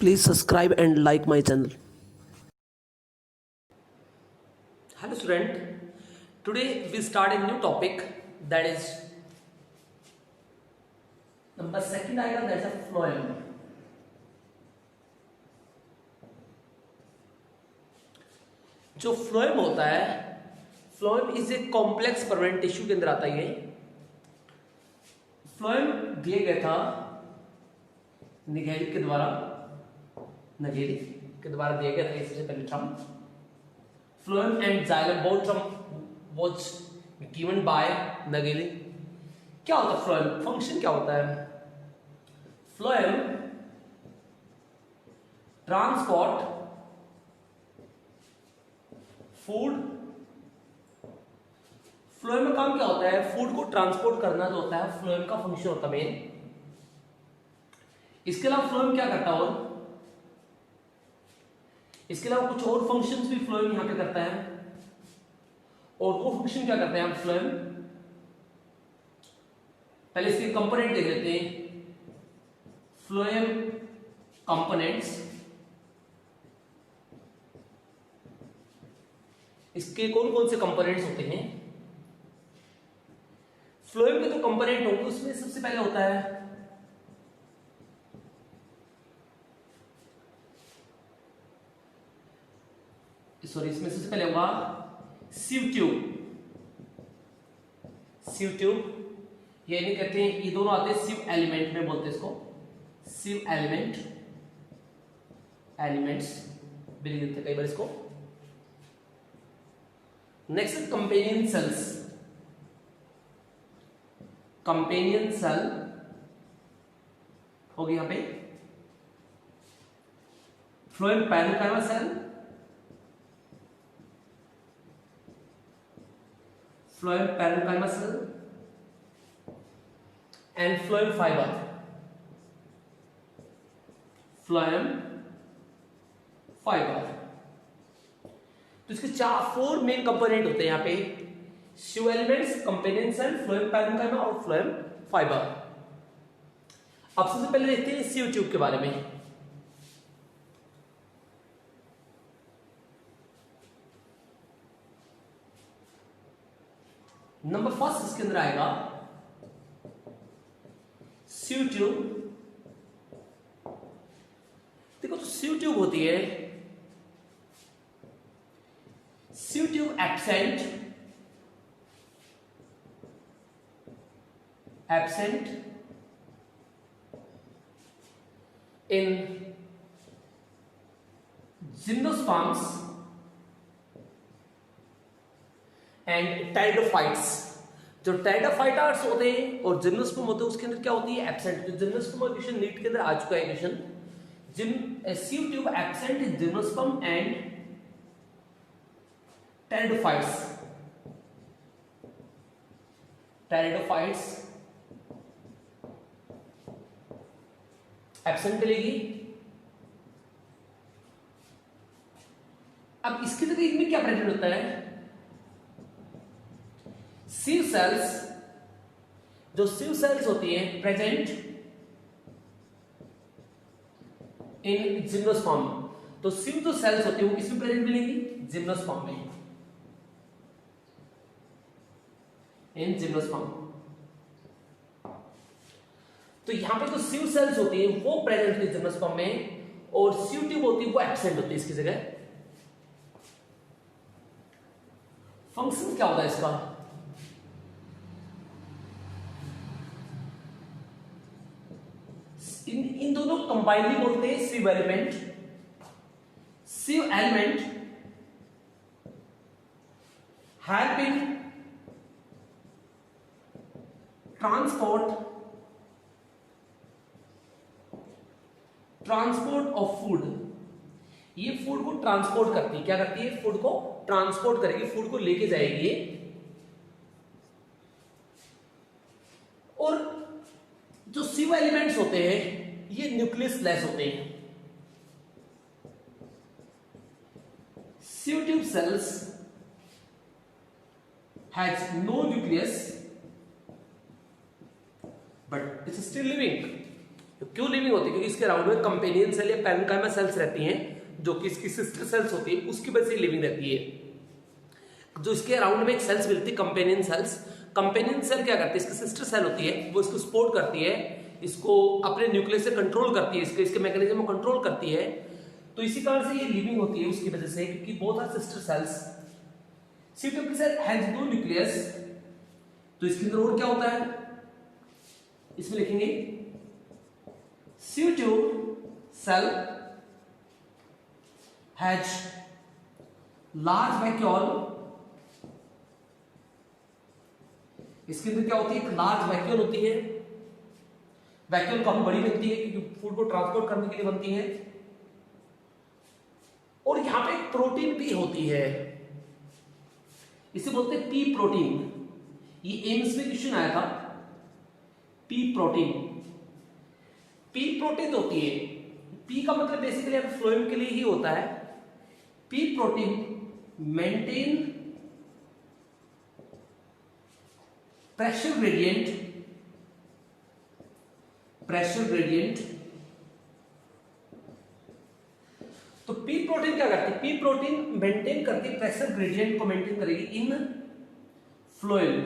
Please subscribe and like my channel. Hello student, today we start a new topic, that is number second item, that is a phloem. जो phloem होता है, phloem is a complex permanent tissue के अंदर आता है। ये phloem दिया गया था निगेली के द्वारा दिया गया था। इससे पहले term phloem and xylem both term was given by Nageli. क्या होता है फ्लोएम, फंक्शन क्या होता है? Phloem transport food. फ्लोएम में काम क्या होता है? फूड को ट्रांसपोर्ट करना जो होता है फ्लोएम का फंक्शन होता है मेन। इसके अलावा फ्लोएम क्या करता है? और इसके अलावा कुछ और फंक्शंस भी फ्लोएम यहां पे करता है। और वो फंक्शन क्या करते हैं हम फ्लोएम? पहले इसके कंपोनेंट देख लेते हैं। फ्लोएम कंपोनेंट्स, इसके कौन कौन से कंपोनेंट्स होते हैं? फ्लोएम के जो कंपोनेंट होंगे उसमें सबसे पहले होता है इसमें सबसे पहले होगा सीव ट्यूब। ये नहीं कहते हैं, ये दोनों आते हैं सीव एलिमेंट में, बोलते हैं इसको सीव एलिमेंट्स भी लिख देते हैं कई बार इसको। नेक्स्ट कंपेनियन सेल होगी यहां पे phloem parenchyma cell, phloem parenchyma cell and phloem fibre. तो इसके फोर मेन कंपोनेंट होते हैं यहां पे, sieve elements, companion cell, phloem parenchyma और फ्लोएम फाइबर। अब सबसे पहले देखते हैं सीव ट्यूब के बारे में। नंबर फर्स्ट इसके अंदर आएगा सीव ट्यूब। देखो जो सीव ट्यूब होती है, sieve tube absent in gymnosperms and pteridophytes. जो टेरिडोफाइट्स होते हैं और जिम्नोस्पर्म होते हैं उसके अंदर क्या होती है? एब्सेंट। जो जिम्नोस्पर्म क्वेश्चन नीट के अंदर आ चुका है question. Sieve tube absent in gymnosperm and pteridophytes absent मिलेगी। अब इसके अंदर इनमें क्या प्रेजेंट होता है? सीव सेल्स, जो सीव सेल्स होती हैं प्रेजेंट इन जिम्नोस्पर्म। तो सीव जो सेल्स होती है वो किसमें प्रेजेंट मिलेंगी? जिम्नोस्पर्म में, इन जिम्नोस्पर्म। तो यहां पे जो सीव सेल्स होती है वो प्रेजेंट होती है जिम्नोस्पर्म में, और सीव ट्यूब होती है वो एब्सेंट होती है इसकी जगह। फंक्शन क्या होता है इसका? इन दोनों कंबाइनली बोलते हैं sieve element. Sieve element helping transport of food. ये फूड को ट्रांसपोर्ट करती है। क्या करती है? फूड को ट्रांसपोर्ट करेगी, फूड को लेके जाएगी। और जो सीव एलिमेंट्स होते हैं ये न्यूक्लियस लेस होते हैं। Sieve tube cells has no nucleus but it's still living, क्यों लिविंग होती है? क्योंकि इसके अराउंड में कंपेनियन सेल या पैरेन्काइमा सेल्स रहती हैं, जो कि इसकी सिस्टर सेल्स होती है, उसकी वजह से लिविंग रहती है। जो इसके अराउंड में एक सेल्स मिलती है कंपेनियन सेल्स, कंपेनियन सेल क्या करती है? इसकी सिस्टर सेल होती है, वो इसको सपोर्ट करती है, इसको अपने न्यूक्लियस से कंट्रोल करती है, इसके मैकेनिज्म को कंट्रोल करती है। तो इसी कारण से ये लिविंग होती है उसकी वजह से, क्योंकि both are sister cells. Cytoplasm cell has no nucleus, तो इसके अंदर और क्या होता है? इसमें लिखेंगे cytoplasm cell has large vacuole, इसके अंदर क्या होती है? एक लार्ज वैक्यूल होती है, वैक्यूल काफी बड़ी बनती है क्योंकि फूड को ट्रांसपोर्ट करने के लिए बनती है। और यहां पे एक प्रोटीन भी होती है, इसे बोलते हैं पी प्रोटीन। ये एम्स में क्वेश्चन आया था, पी प्रोटीन। पी प्रोटीन होती है, पी का मतलब बेसिकली फ्लोएम के लिए ही होता है। P protein maintain pressure gradient. तो पी प्रोटीन क्या करती है? पी प्रोटीन मेंटेन करती है, प्रेशर ग्रेडियंट को मेंटेन करेगी इन फ्लोएम।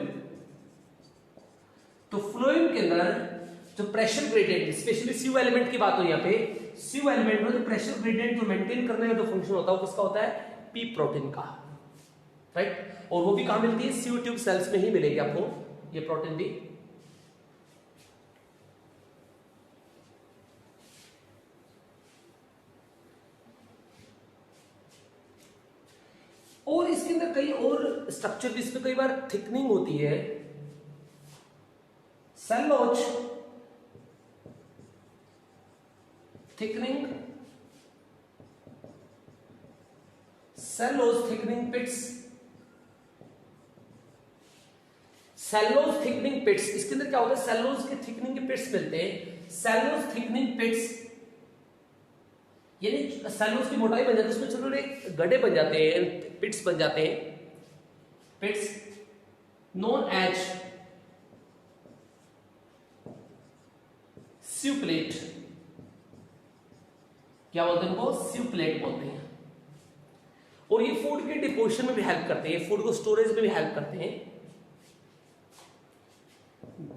तो फ्लोएम के अंदर जो pressure gradient, specially sieve element की बात हो यहाँ पे, सीयू एलिमेंट में जो प्रेशर ग्रेडियंट जो मेंटेन करने का जो फंक्शन होता है वो किसका होता है? पी प्रोटीन का, राइट। और वो भी कहां मिलती है? सीयू ट्यूब सेल्स में ही मिलेगी आपको ये प्रोटीन भी। और इसके अंदर कई और स्ट्रक्चर जिसमें कई बार थिकनिंग होती है। Cellulose thickening, cellulose thickening pits, cellulose thickening pits. इसके अंदर क्या होता है? सेलोज के थिकनिंग के पिट्स मिलते हैं। सेलोज थिकनिंग पिट्स यानी सेलोज की मोटाई बन जाती है, उसमें छोटे छोटे गड्ढे बन जाते हैं, पिट्स बन जाते हैं। पिट्स नोन एज स्यूप्लेट, क्या बोलते हैं उनको? स्यूप्लेट बोलते हैं। और ये फूड के डिपोजिशन में भी हेल्प करते हैं, फूड को स्टोरेज में भी हेल्प करते हैं।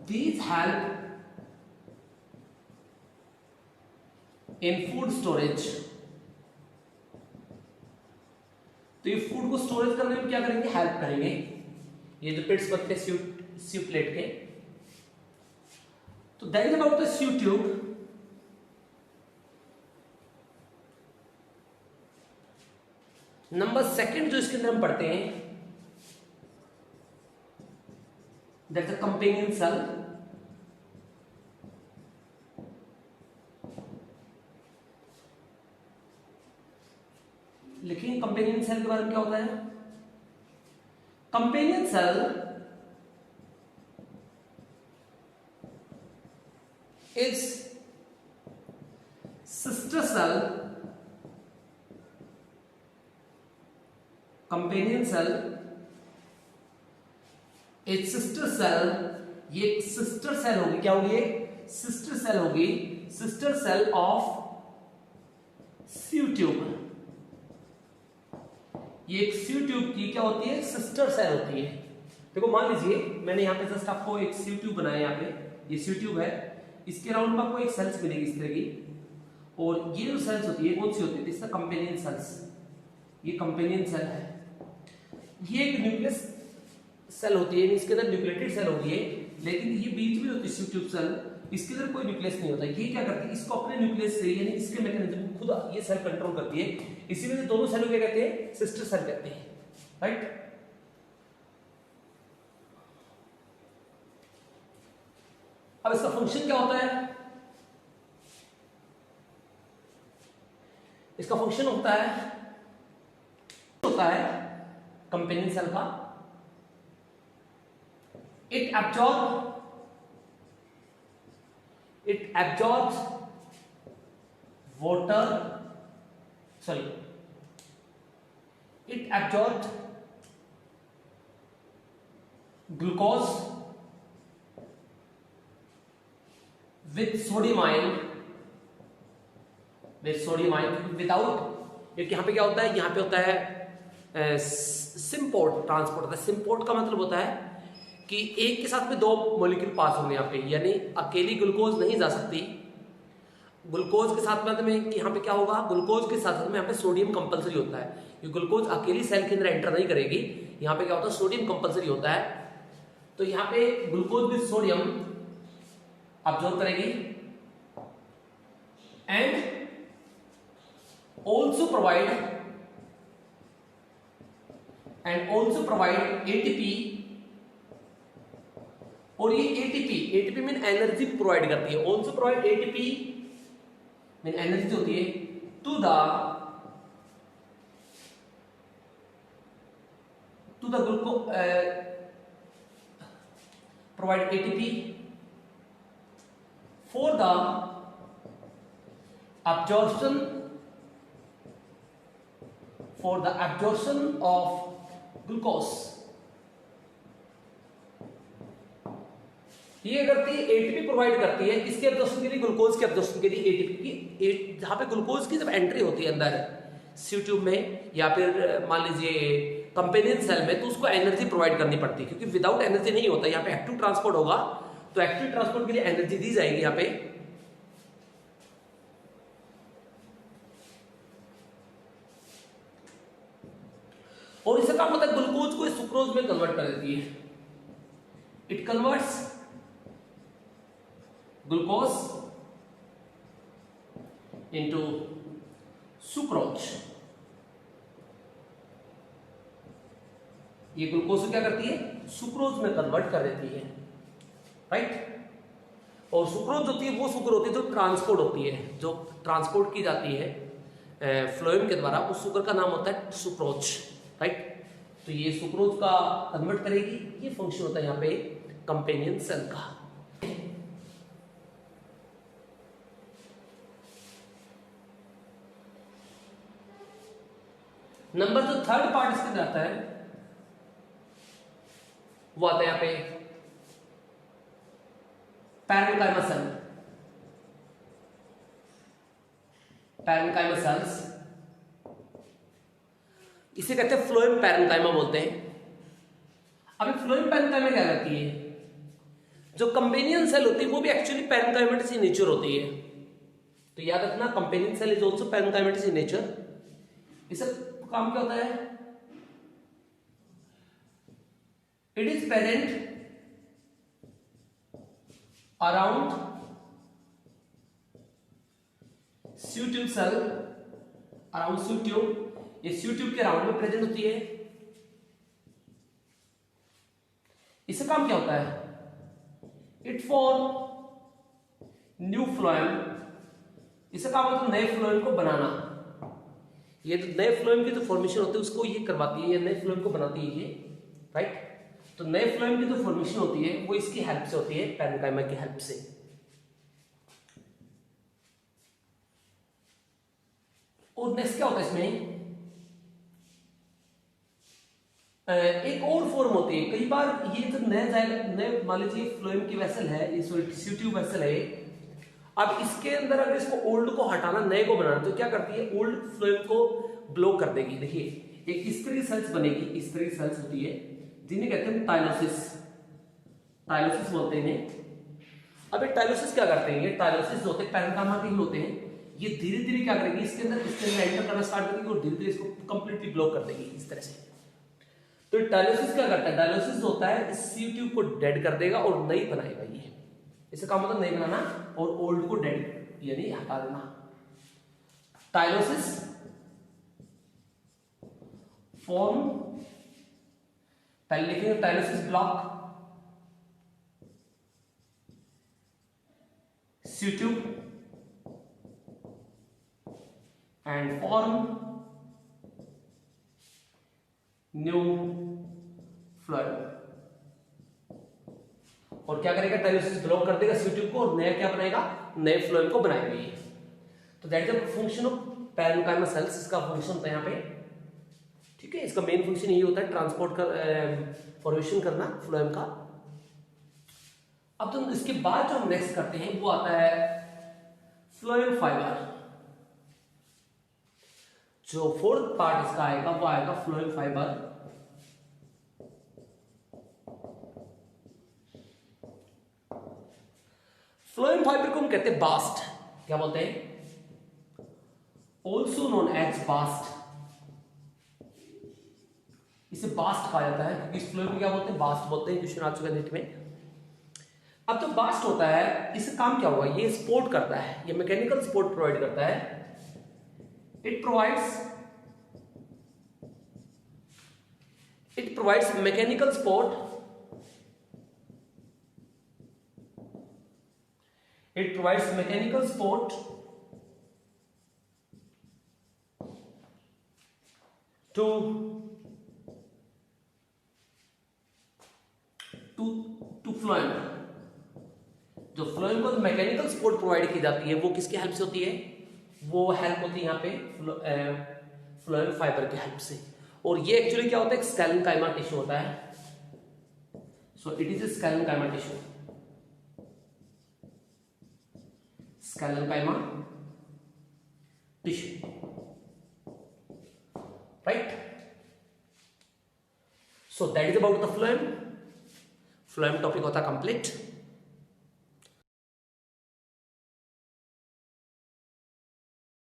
These help in food storage। तो ये फूड को स्टोरेज करने में क्या करेंगे? हेल्प करेंगे। ये जो पिट्स बनते हैं सीयू प्लेट के। तो that is about the sieve tube. Number second जो इसके अंदर हम पढ़ते हैं, दैट्स अ कंपेनियन सेल। लिखिए कंपेनियन सेल के बारे में क्या होता है? Companion cell is sister cell. Companion cell is sister cell. ये सिस्टर सेल होगी, क्या होगी? सिस्टर सेल होगी, sister cell of sieve tube. ये एक सीयू ट्यूब की क्या होती है? सिस्टर सेल होती है। देखो मान लीजिए मैंने यहाँ पे जस्ट आपको एक सीयू ट्यूब बनाया, यहाँ पे ये सीयू ट्यूब है, इसके अराउंड में आपको एक सेल्स मिलेगी इस तरह की। और ये जो सेल्स होती है कौन सी होती है? इसका कंपेनियन सेल्स। ये कंपेनियन सेल है। ये एक न्यूक्लियस सेल होती है, इसके अंदर न्यूक्लिएटेड सेल होती है, लेकिन ये बीच में होती है सीयू ट्यूब सेल, इसके अंदर कोई न्यूक्लियस नहीं होता। ये क्या करती है? इसको अपने न्यूक्लियस से यानी इसके मैकेनिज्म को खुद ये सेल कंट्रोल करती है। इसीलिए दोनों सेल को क्या कहते हैं? सिस्टर सेल कहते हैं, राइट। अब इसका फंक्शन क्या होता है? इसका फंक्शन होता है कंपेनियन सेल का, it absorbs water, it absorbs glucose with sodium ion with sodium ion, क्योंकि विदाउट, क्योंकि यहाँ पे क्या होता है, यहाँ पे होता है सिम्पोर्ट ट्रांसपोर्ट होता है। सिम्पोर्ट का मतलब होता है कि एक के साथ में दो मॉलिक्यूल पास होंगे यहाँ पे, यानी अकेली ग्लूकोज नहीं जा सकती। ग्लूकोज के साथ में यहाँ पे क्या होगा, ग्लूकोज के साथ में यहाँ पे सोडियम कंपलसरी होता है, ये ग्लूकोज अकेली सेल के अंदर एंटर नहीं करेगी। यहाँ पे क्या होता है, सोडियम कंपलसरी होता है। तो यहाँ पे ग्लूकोज विद सोडियम अब्जॉर्ब करेगी एंड also provide ATP, और ये ATP मीन एनर्जी प्रोवाइड करती है। also provide ATP mean energy होती है to the glucose, provide ATP for the absorption of glucose। ये करती है एटीपी प्रोवाइड करती है इसके एब्जॉर्प्शन के लिए, ग्लूकोज के एब्जॉर्प्शन के लिए एटीपी की, जहां पे ग्लूकोज की जब एंट्री होती है अंदर सी ट्यूब में या फिर मान लीजिए कंपेनियन सेल में, तो उसको एनर्जी प्रोवाइड करनी पड़ती है, क्योंकि विदाउट एनर्जी नहीं होता। यहाँ पे एक्टिव ट्रांसपोर्ट होगा, तो एक्टिव ट्रांसपोर्ट के लिए एनर्जी दी जाएगी यहाँ पे। और इससे काम होता है ग्लूकोज को सुक्रोज में कन्वर्ट कर देती है। It converts glucose into sucrose. ये ग्लूकोज को क्या करती है, सुक्रोज में कन्वर्ट कर देती है, राइट। और सुक्रोज होती है वो शुगर होती है जो ट्रांसपोर्ट होती है, जो ट्रांसपोर्ट की जाती है फ्लोएम के द्वारा, उस शुगर का नाम होता है सुक्रोज, राइट। तो ये सुक्रोज का कन्वर्ट करेगी, ये फंक्शन होता है यहाँ पे कंपेनियन सेल का। नंबर जो थर्ड पार्ट इसके अंदर आता है वो आता है यहाँ पे पैरेन्काइमा सेल। पैरेन्काइमा सेल्स, इसे कहते हैं फ्लोएम पैरेन्काइमा बोलते हैं। अभी फ्लोएम पैरेन्काइमा क्या करती है, जो कंपेनियन सेल होती है वो भी एक्चुअली पैरेन्काइमेटिस इन नेचर होती है। तो याद रखना, companion cell is also parenchymatous in nature. इसका काम क्या होता है, it is present around sieve tube cell, around sieve tube, ये सी ट्यूब के अराउंड में प्रेजेंट होती है। इसका काम क्या होता है, इट फॉर्म न्यू फ्लोएम। इसका काम होता है नए फ्लोएम को बनाना। ये जो नए फ्लोएम की जो फॉर्मेशन होती है उसको ये करवाती है, ये नए फ्लोएम को बनाती है ये, राइट। तो नए फ्लोएम की जो फॉर्मेशन होती है वो इसकी हेल्प से होती है, पैरेन्काइमा की हेल्प से। और नेक्स्ट क्या होता है इसमें, एक और फॉर्म होती है। कई बार ये जो नए मान लीजिए फ्लोएम की वेसल है, ये सी ट्यूब वेसल है, अब इसके अंदर अगर इसको ओल्ड को हटाना, नए को बनाना, तो क्या करती है, ओल्ड फ्लोएम को ब्लॉक कर देगी। देखिए एक इस तरह की सेल्स बनेगी, इस तरह की सेल्स होती है जिन्हें कहते हैं टाइलोसिस। टाइलोसिस बोलते हैं इन्हें। अब ये टाइलोसिस क्या करते हैं, ये टाइलोसिस होते हैं पैरेन्काइमा के ही होते हैं। ये धीरे धीरे क्या करेगी, इसके अंदर एंटर करना स्टार्ट करेगी और धीरे धीरे इसको कंप्लीटली ब्लॉक कर देगी इस तरह से। तो डायलिसिस क्या करता है, डायलिसिस होता है इस सी ट्यूब को डेड कर देगा और नई बनाएगा। ये इसका काम मतलब नई बनाना और ओल्ड को डेड यानी हटा देना। टाइलोसिस फॉर्म, पहले लिखेंगे tylosis block sieve tube and form new phloem. और क्या करेगा, टाइलोसिस ब्लॉक कर देगा सी ट्यूब को और नया क्या बनाएगा, नए फ्लोएम को बनाएगा ये। तो that is the function of parenchyma sales. इसका फंक्शन होता है यहाँ पे, ठीक है। इसका मेन फंक्शन यही होता है ट्रांसपोर्ट का, फॉर्मेशन करना फ्लोएम का। अब तो इसके बाद जो हम नेक्स्ट करते हैं वो आता है फ्लोएम फाइबर। जो फोर्थ पार्ट इसका आएगा वो आएगा फ्लोएम फाइबर। फ्लोएम फाइबर को हम कहते हैं बास्ट, क्या बोलते हैं, ऑल्सो नोन एज बास्ट। इसे बास्ट कहा जाता है क्योंकि इस फ्लोएम को क्या बोलते हैं, बास्ट बोलते हैं। क्वेश्चन आ चुका है नेट में। अब तो बास्ट होता है, इससे काम क्या होगा, ये सपोर्ट करता है, ये मैकेनिकल सपोर्ट प्रोवाइड करता है। It provides mechanical support, it provides mechanical support to phloem. जो फ्लोएम को मैकेनिकल सपोर्ट प्रोवाइड की जाती है वो किसकी हेल्प से होती है, वो हेल्प होती है यहाँ पे फ्लोएम फाइबर की हेल्प से। और ये एक्चुअली क्या होता है, स्केलेनकाइमा टिश्यू होता है। So it is a sclerenchyma tissue, scalenchyma tissue, right? So that is about the phloem topic होता complete।